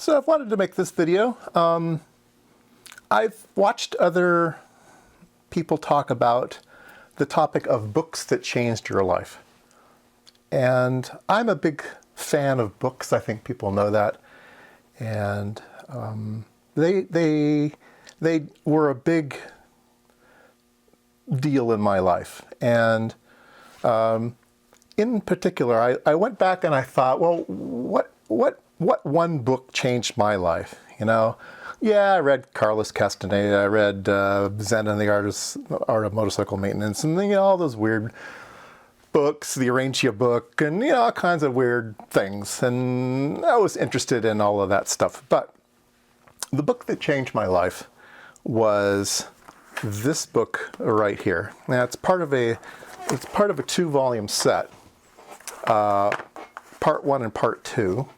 So I've wanted to make this video. I've watched other people talk about the topic of books that changed your life. And I'm a big fan of books. I think people know that. And they were a big deal in my life. And in particular, I went back and I thought, well, what one book changed my life? You know, yeah, I read Carlos Castaneda, I read Zen and the Art of Motorcycle Maintenance, and all those weird books, the Arrangia book, and all kinds of weird things. And I was interested in all of that stuff. But the book that changed my life was this book right here. Now it's part of a 2-volume set, part 1 and part 2.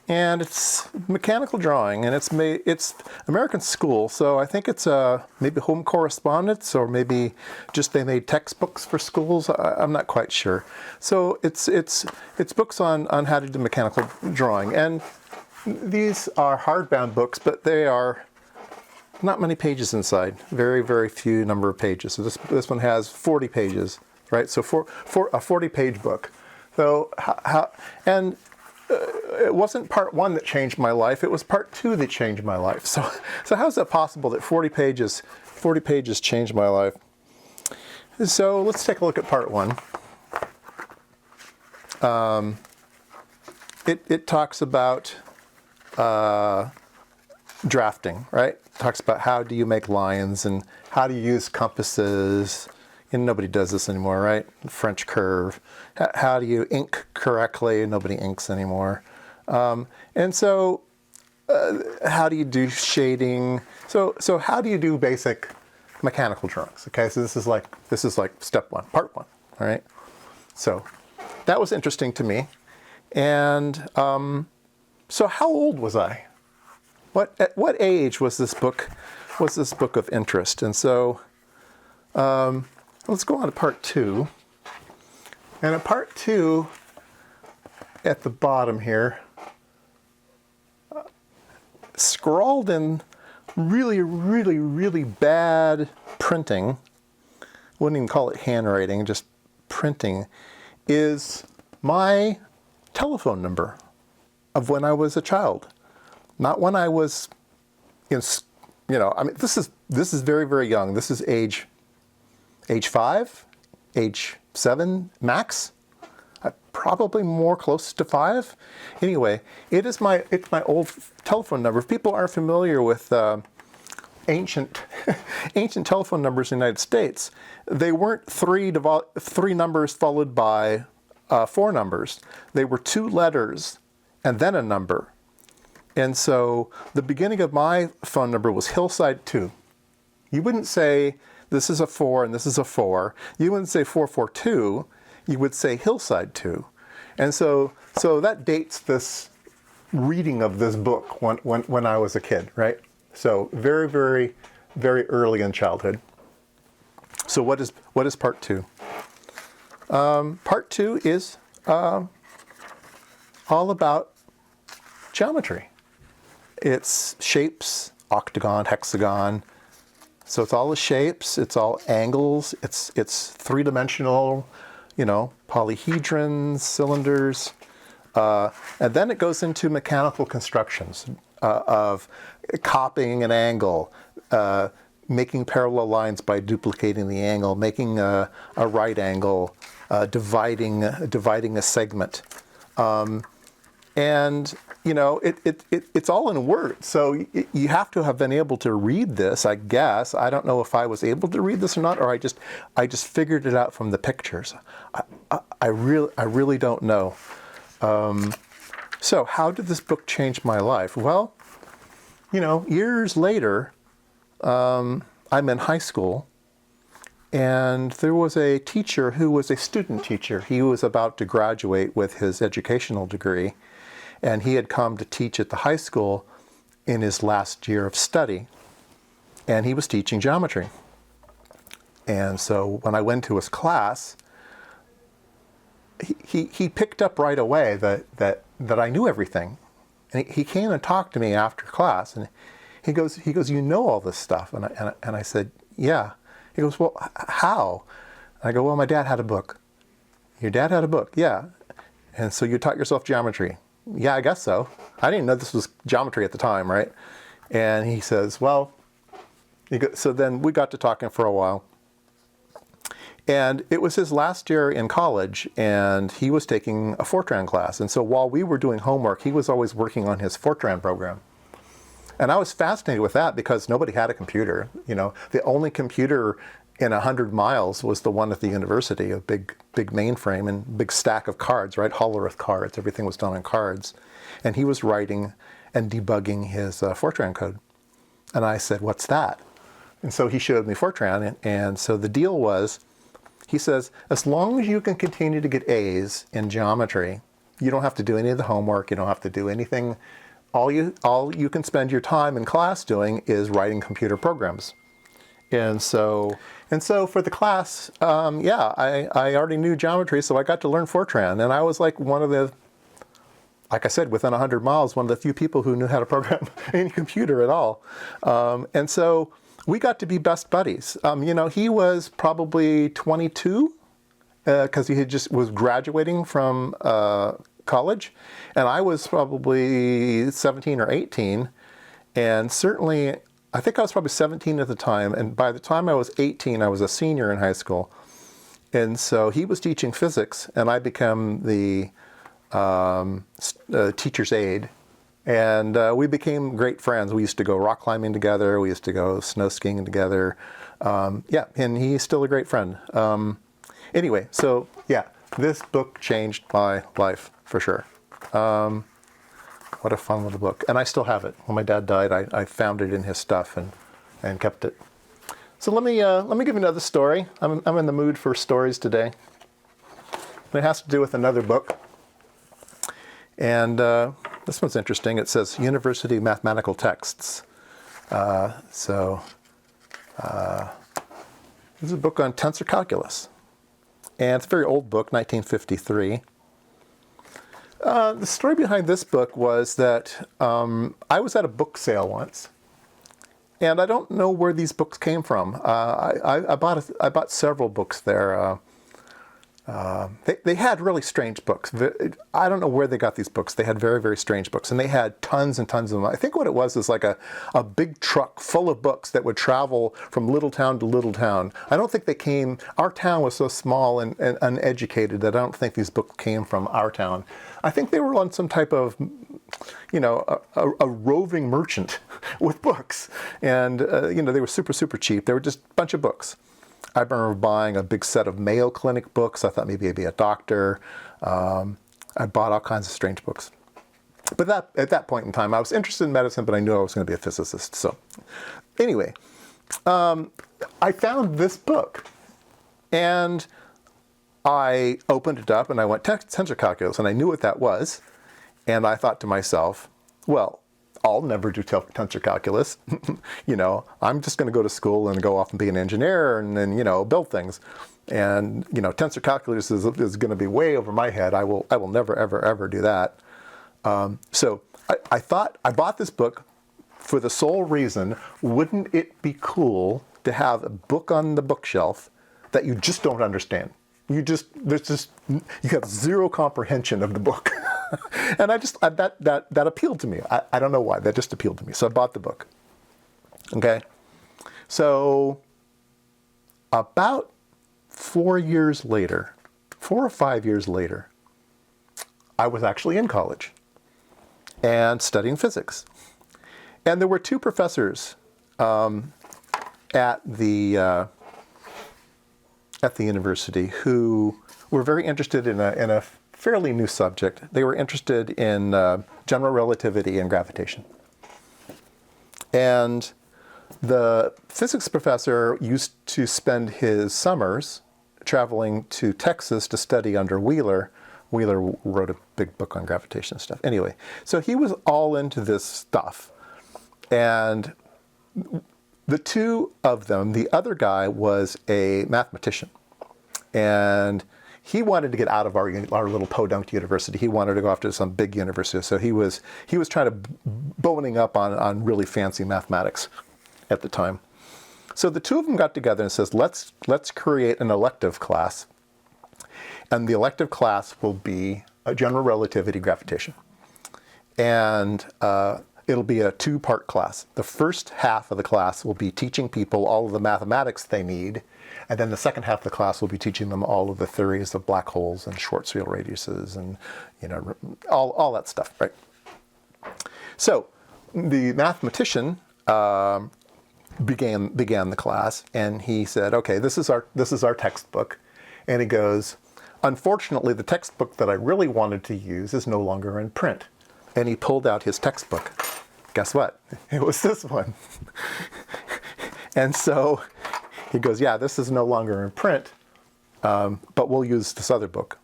And it's mechanical drawing, and it's American School, so I think it's maybe home correspondence, or maybe just they made textbooks for schools. I'm not quite sure. So it's books on how to do mechanical drawing, and these are hardbound books, but they are not many pages inside. Very, very few number of pages. So this one has 40 pages, right? So for a 40-page book. So it wasn't part 1 that changed my life. It was part 2 that changed my life. So how is that possible that 40 pages changed my life? So let's take a look at part 1. It talks about drafting, right? It talks about how do you make lines and how do you use compasses. And nobody does this anymore, right? French curve. How do you ink correctly? Nobody inks anymore. And so, how do you do shading? So how do you do basic mechanical drawings? Okay, so this is like step 1, part 1. All right. So that was interesting to me. And so how old was I? At what age was this book of interest? And so. Let's go on to part 2. And in part 2, at the bottom here, scrawled in really, really, really bad printing, wouldn't even call it handwriting, just printing, is my telephone number of when I was a child. Not when I was this is very, very young. This is age 5, age 7 max, probably more close to 5. Anyway, it's my old telephone number. If people aren't familiar with ancient telephone numbers in the United States, they weren't three numbers followed by 4 numbers. They were 2 letters and then a number. And so the beginning of my phone number was Hillside 2. You wouldn't say this is a 4 and this is a 4. You wouldn't say 442. You would say Hillside 2. And so that dates this reading of this book when I was a kid, right? So very, very, very early in childhood. So what is part 2? Part 2 is all about geometry. It's shapes, octagon, hexagon. So it's all the shapes, it's all angles, it's 3-dimensional, polyhedrons, cylinders. And then it goes into mechanical constructions of copying an angle, making parallel lines by duplicating the angle, making a right angle, dividing a segment. And it's all in words, so you have to have been able to read this, I guess. I don't know if I was able to read this or not, or I just figured it out from the pictures. I really don't know. So how did this book change my life? Well, years later, I'm in high school, and there was a teacher who was a student teacher. He was about to graduate with his educational degree. And he had come to teach at the high school in his last year of study. And he was teaching geometry. And so when I went to his class, he picked up right away that I knew everything. And he came and talked to me after class, and he goes, you know all this stuff? And I said, yeah. He goes, well, how? And I go, well, my dad had a book. Your dad had a book? Yeah. And so you taught yourself geometry? Yeah, I guess so. I didn't know this was geometry at the time, right? And he says, well, so then we got to talking for a while. And it was his last year in college, and he was taking a Fortran class. And so while we were doing homework, he was always working on his Fortran program. And I was fascinated with that because nobody had a computer. You know, the only computer in 100 miles was the one at the university, a big mainframe and big stack of cards, right? Hollerith cards. Everything was done on cards. And he was writing and debugging his Fortran code. And I said, what's that? And so he showed me Fortran. And so the deal was, he says, as long as you can continue to get A's in geometry, you don't have to do any of the homework. You don't have to do anything. All you can spend your time in class doing is writing computer programs. And so for the class, I already knew geometry, so I got to learn Fortran. And I was like one of the, like I said, within 100 miles, one of the few people who knew how to program any computer at all. And so we got to be best buddies. You know, he was probably 22 because he was graduating from college, and I was probably 17 or 18, and certainly I think I was probably 17 at the time, and by the time I was 18, I was a senior in high school. And so he was teaching physics, and I became the teacher's aide. And we became great friends. We used to go rock climbing together. We used to go snow skiing together. And he's still a great friend. Anyway, so yeah, this book changed my life for sure. What a fun little book. And I still have it. When my dad died, I found it in his stuff and kept it. So let me give you another story. I'm in the mood for stories today. It has to do with another book. And this one's interesting. It says University Mathematical Texts. This is a book on tensor calculus. And it's a very old book, 1953. The story behind this book was that I was at a book sale once. And I don't know where these books came from. I bought several books there. They had really strange books. I don't know where they got these books. They had very, very strange books. And they had tons and tons of them. I think what it was is like a big truck full of books that would travel from little town to little town. I don't think they came, our town was so small and uneducated that I don't think these books came from our town. I think they were on some type of, you know, a roving merchant with books. And, you know, they were super, super cheap. They were just a bunch of books. I remember buying a big set of Mayo Clinic books. I thought maybe I'd be a doctor. I bought all kinds of strange books. But at that point in time, I was interested in medicine, but I knew I was going to be a physicist. So anyway, I found this book. And I opened it up and I went, tensor calculus, and I knew what that was. And I thought to myself, well, I'll never do tensor calculus. You know, I'm just going to go to school and go off and be an engineer and then, you know, build things. And, you know, tensor calculus is going to be way over my head. I will never, ever, ever do that. So I thought I bought this book for the sole reason, wouldn't it be cool to have a book on the bookshelf that you just don't understand? You have zero comprehension of the book. And that appealed to me. I don't know why, that just appealed to me. So I bought the book. Okay. So about 4 years later, 4 or 5 years later, I was actually in college and studying physics. And there were two professors at the university who were very interested in a fairly new subject. They were interested in general relativity and gravitation. And the physics professor used to spend his summers traveling to Texas to study under Wheeler. Wheeler wrote a big book on gravitation and stuff. Anyway, so he was all into this stuff. And the two of them, the other guy was a mathematician. And he wanted to get out of our little podunk university. He wanted to go off to some big university. So he was trying to boning up on really fancy mathematics at the time. So the two of them got together and says, let's create an elective class. And the elective class will be a general relativity gravitation. And it'll be a two-part class. The first half of the class will be teaching people all of the mathematics they need. And then the second half of the class will be teaching them all of the theories of black holes and Schwarzschild radiuses and, you know, all that stuff, right? So the mathematician began the class, and he said, okay, this is our textbook. And he goes, unfortunately, the textbook that I really wanted to use is no longer in print. And he pulled out his textbook. Guess what? It was this one. And so he goes, yeah, this is no longer in print, but we'll use this other book.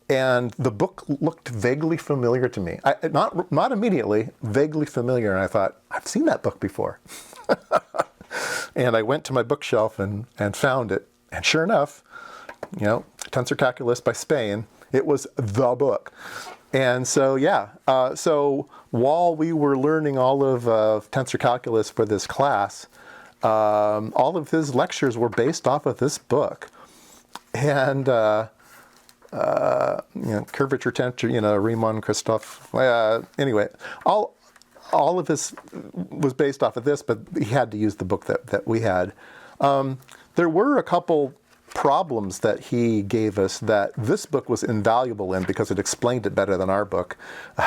And the book looked vaguely familiar to me. Not immediately, vaguely familiar. And I thought, I've seen that book before. And I went to my bookshelf and found it. And sure enough, you know, Tensor Calculus by Spain, it was the book. And so, yeah, so while we were learning all of Tensor Calculus for this class, all of his lectures were based off of this book. And you know, curvature tensor, you know, Riemann, Christoph. Anyway, all of this was based off of this, but he had to use the book that we had. There were a couple problems that he gave us that this book was invaluable in because it explained it better than our book.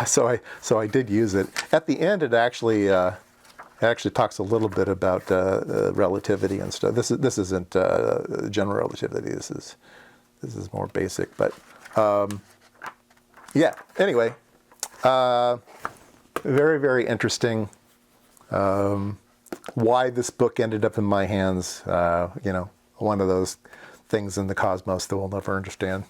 So I did use it. At the end, it actually talks a little bit about relativity and stuff. This isn't general relativity. This is more basic, but yeah. Anyway, very, very interesting. Why this book ended up in my hands, you know, one of those things in the cosmos that we'll never understand.